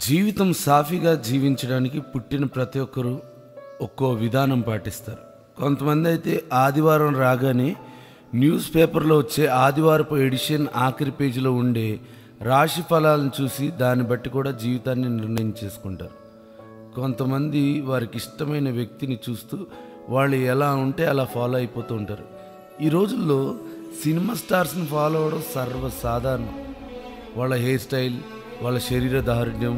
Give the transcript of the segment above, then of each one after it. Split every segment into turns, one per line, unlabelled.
జీవితం సాఫీగా జీవించడానికి పుట్టిన ప్రతి ఒక్కరూ ఒక్కో విధానం పాటిస్తారు. కొంతమంది అయితే ఆదివారం రాగానే న్యూస్ పేపర్లో వచ్చే ఆదివారపు ఎడిషన్ ఆఖరి పేజీలో ఉండే రాశి ఫలాలను చూసి దాన్ని బట్టి కూడా జీవితాన్ని నిర్ణయం చేసుకుంటారు. కొంతమంది వారికి ఇష్టమైన వ్యక్తిని చూస్తూ వాళ్ళు ఎలా ఉంటే అలా ఫాలో అయిపోతూ ఉంటారు. ఈ రోజుల్లో సినిమా స్టార్స్ని ఫాలో అవ్వడం సర్వసాధారణం. వాళ్ళ హెయిర్ స్టైల్, వాళ్ళ శరీర దారుఢ్యం,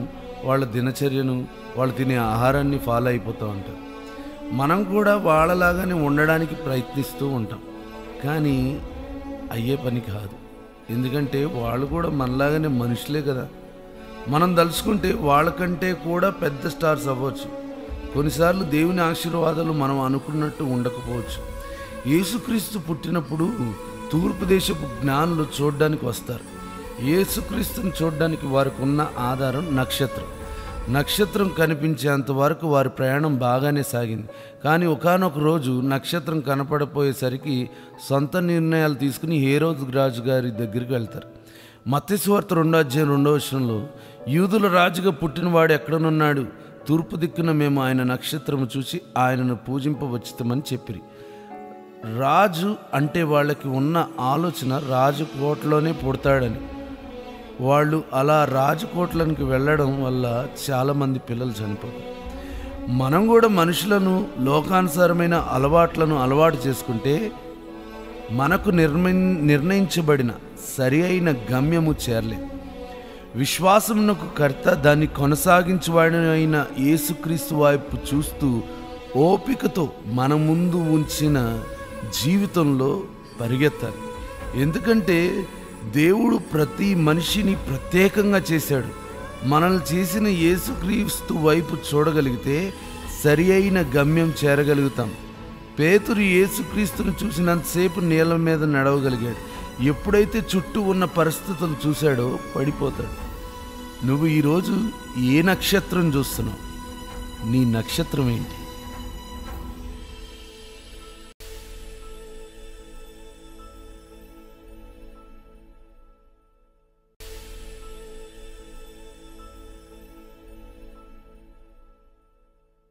వాళ్ళ దినచర్యను, వాళ్ళు తినే ఆహారాన్ని ఫాలో అయిపోతూ ఉంటారు. మనం కూడా వాళ్ళలాగానే ఉండడానికి ప్రయత్నిస్తూ ఉంటాం, కానీ అయ్యే పని కాదు. ఎందుకంటే వాళ్ళు కూడా మనలాగానే మనుషులే కదా. మనం తలుచుకుంటే వాళ్ళకంటే కూడా పెద్ద స్టార్స్ అవ్వచ్చు. కొన్నిసార్లు దేవుని ఆశీర్వాదాలు మనం అనుకున్నట్టు ఉండకపోవచ్చు. యేసుక్రీస్తు పుట్టినప్పుడు తూర్పు దేశపు జ్ఞానులు చూడడానికి వస్తారు. యేసుక్రీస్తుని చూడడానికి వారికి ఉన్న ఆధారం నక్షత్రం. నక్షత్రం కనిపించేంత వరకు వారి ప్రయాణం బాగానే సాగింది. కానీ ఒకానొక రోజు నక్షత్రం కనపడపోయేసరికి సొంత నిర్ణయాలు తీసుకుని హేరోదు రాజు గారి దగ్గరికి వెళ్తారు. మత్తయి సువార్త 2:2 యూదుల రాజుగా పుట్టినవాడు ఎక్కడనున్నాడు? తూర్పు దిక్కున మేము ఆయన నక్షత్రము చూసి ఆయనను పూజింపవచ్చుతామని చెప్పిరి. రాజు అంటే వాళ్ళకి ఉన్న ఆలోచన రాజు కోటలోనే పుడతాడని. వాళ్ళు అలా రాజకోట్లకి వెళ్ళడం వల్ల చాలామంది పిల్లలు చనిపోతారు. మనం కూడా మనుషులను లోకానుసారమైన అలవాట్లను అలవాటు చేసుకుంటే మనకు నిర్ణయించబడిన సరి అయిన గమ్యము చేరలేదు. విశ్వాసమునకు కర్త, దాన్ని కొనసాగించువాడైన యేసుక్రీస్తు వైపు చూస్తూ ఓపికతో మన ముందు ఉంచిన జీవితంలో పరిగెత్తాలి. ఎందుకంటే దేవుడు ప్రతి మనిషిని ప్రత్యేకంగా చేశాడు. మనల్ని చేసిన యేసుక్రీస్తు వైపు చూడగలిగితే సరి అయిన గమ్యం చేరగలుగుతాం. పేతురు యేసుక్రీస్తును చూసినంతసేపు నీళ్ళ మీద నడవగలిగాడు. ఎప్పుడైతే చుట్టూ ఉన్న పరిస్థితులు చూశాడో పడిపోతాడు. నువ్వు ఈరోజు ఏ నక్షత్రం చూస్తున్నావు? నీ నక్షత్రం ఏంటి?